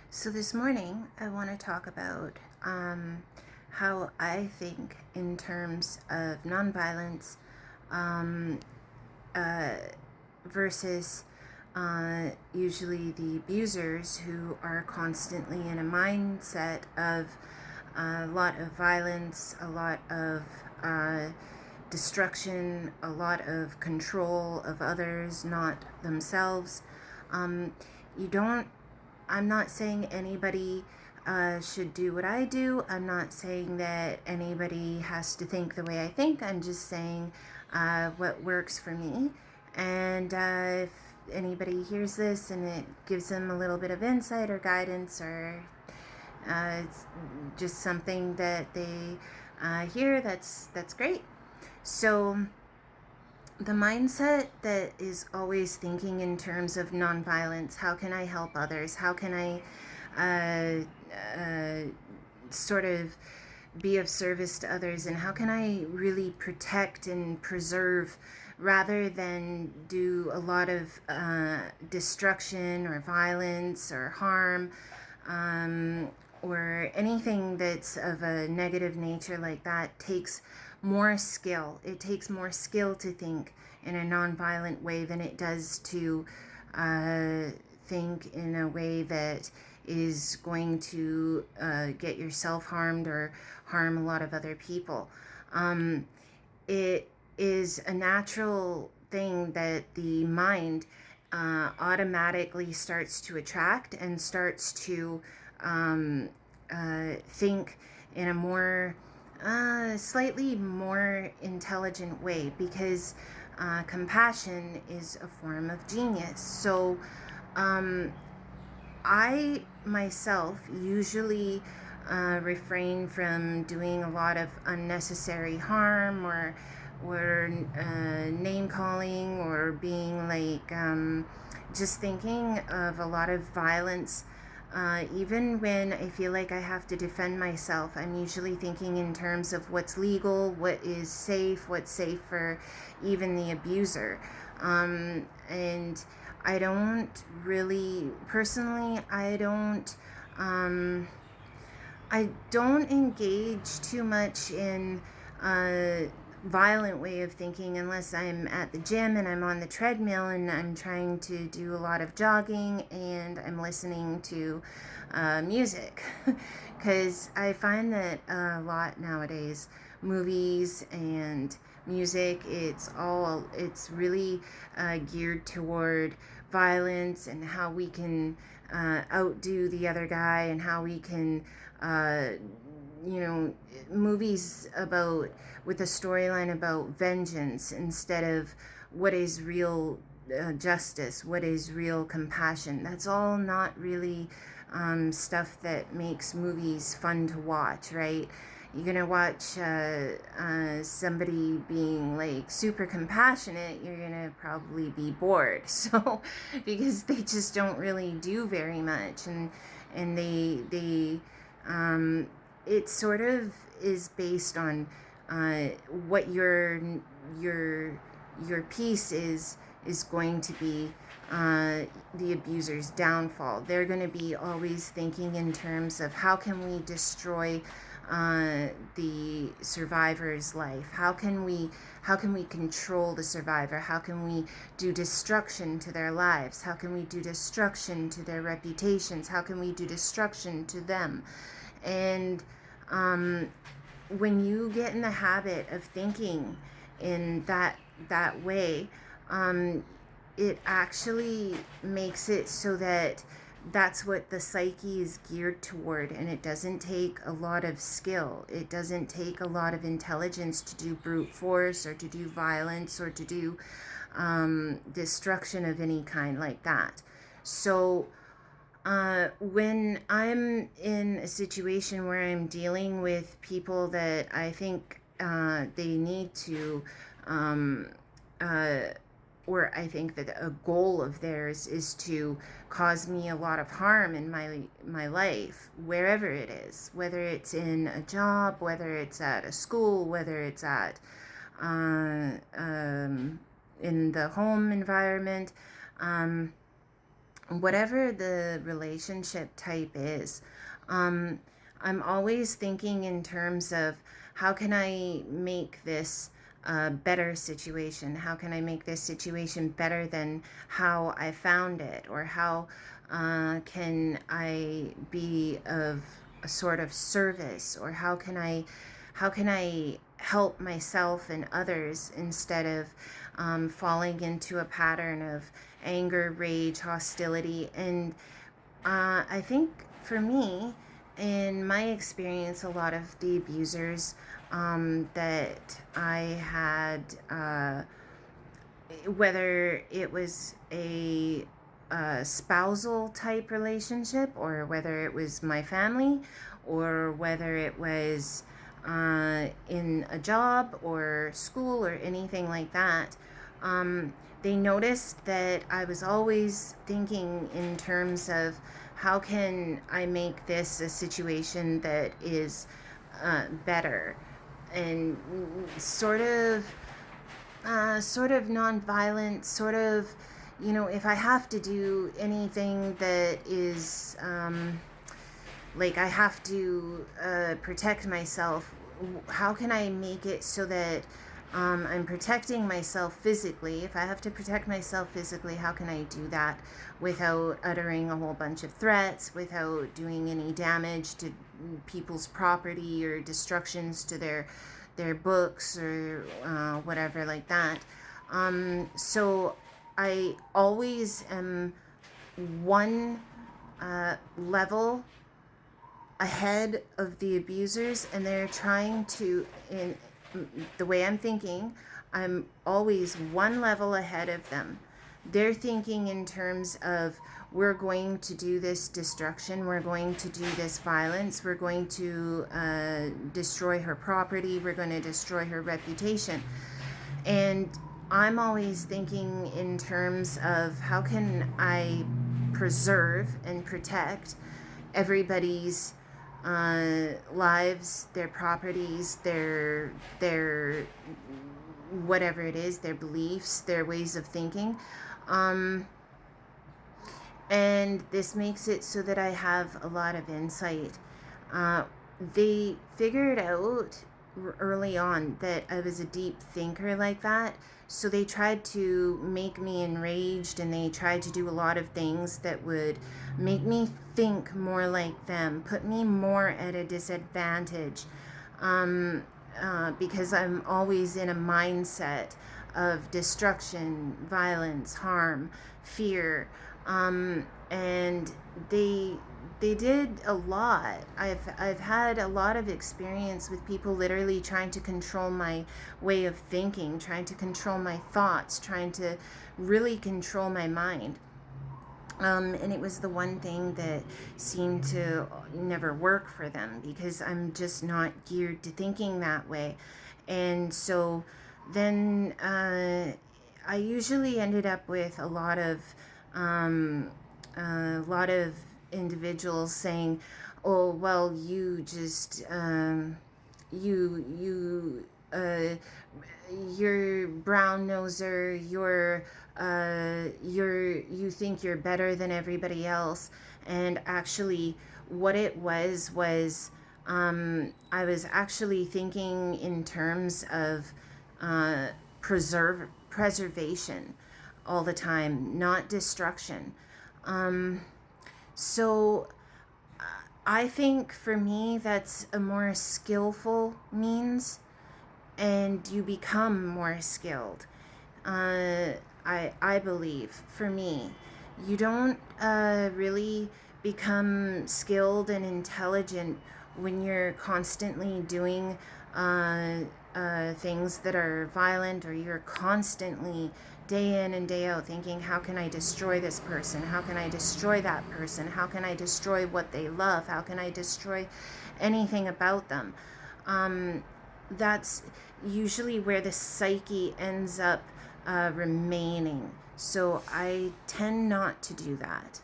So this morning, I want to talk about how I think in terms of nonviolence um, uh, versus usually the abusers who are constantly in a mindset of a lot of violence, a lot of destruction, a lot of control of others, not themselves. You don't I'm not saying anybody should do what I do. I'm not saying that anybody has to think the way I think. I'm just saying what works for me. And if anybody hears this and it gives them a little bit of insight or guidance or it's just something that they hear, that's great. So the mindset that is always thinking in terms of nonviolence, how can I help others? How can I sort of be of service to others? And how can I really protect and preserve rather than do a lot of destruction or violence or harm? Or anything that's of a negative nature like that takes more skill. It takes more skill to think in a nonviolent way than it does to think in a way that is going to get yourself harmed or harm a lot of other people. It is a natural thing that the mind automatically starts to attract and starts to think in a more slightly more intelligent way because compassion is a form of genius. So I myself usually refrain from doing a lot of unnecessary harm or name calling or being like just thinking of a lot of violence. Even when I feel like I have to defend myself, I'm usually thinking in terms of what's legal, what is safe, what's safe for even the abuser. And I don't really, personally, I don't engage too much in a violent way of thinking unless I'm at the gym and I'm on the treadmill and I'm trying to do a lot of jogging and I'm listening to music. Because I find that a lot nowadays, movies and music, it's really geared toward violence and how we can outdo the other guy and how we can movies about with a storyline about vengeance instead of what is real justice, what is real compassion. That's all not really stuff that makes movies fun to watch, right? You're gonna watch somebody being like super compassionate, you're gonna probably be bored. So because they just don't really do very much, and they it sort of is based on what your piece is going to be the abuser's downfall. They're going to be always thinking in terms of how can we destroy the survivor's life? How can we control the survivor? How can we do destruction to their lives? How can we do destruction to their reputations? How can we do destruction to them? And when you get in the habit of thinking in that way, it actually makes it so that that's what the psyche is geared toward, and it doesn't take a lot of skill. It doesn't take a lot of intelligence to do brute force or to do violence or to do destruction of any kind like that. So when I'm in a situation where I'm dealing with people that I think they need to, uh, or I think that a goal of theirs is to cause me a lot of harm in my life, wherever it is, whether it's in a job, whether it's at a school, whether it's at in the home environment. whatever the relationship type is, um, I'm always thinking in terms of how can I make this a better situation? How can I make this situation better than how I found it? Or how can I be of a sort of service? Or how can I help myself and others instead of falling into a pattern of anger, rage, hostility? And I think for me, in my experience, a lot of the abusers that I had, whether it was a spousal type relationship, or whether it was my family, or whether it was in a job or school or anything like that, they noticed that I was always thinking in terms of how can I make this a situation that is better, and sort of nonviolent, sort of, if I have to do anything that is like I have to protect myself, how can I make it so that I'm protecting myself physically? If I have to protect myself physically, how can I do that without uttering a whole bunch of threats, without doing any damage to people's property or destructions to their books or whatever like that? So I always am one level ahead of the abusers, and they're trying to, in the way I'm thinking, I'm always one level ahead of them. They're thinking in terms of, we're going to do this destruction, we're going to do this violence, we're going to destroy her property, we're going to destroy her reputation. And I'm always thinking in terms of how can I preserve and protect everybody's lives, their properties, their whatever it is, their beliefs, their ways of thinking. And this makes it so that I have a lot of insight. They figured out early on that I was a deep thinker like that. So they tried to make me enraged, and they tried to do a lot of things that would make me think more like them, put me more at a disadvantage, because I'm always in a mindset of destruction, violence, harm, fear. And they did a lot. I've had a lot of experience with people literally trying to control my way of thinking, trying to control my thoughts, trying to really control my mind. And it was the one thing that seemed to never work for them, because I'm just not geared to thinking that way. And so then I usually ended up with a lot of individuals saying, "Oh, well, you just you you're brown noser, you think you're better than everybody else." And actually, what it was I was actually thinking in terms of preservation all the time, not destruction. So I think for me that's a more skillful means, and you become more skilled. I believe, for me, you don't really become skilled and intelligent when you're constantly doing things that are violent, or you're constantly day in and day out thinking, how can I destroy this person? How can I destroy that person? How can I destroy what they love? How can I destroy anything about them? That's usually where the psyche ends up remaining. So I tend not to do that.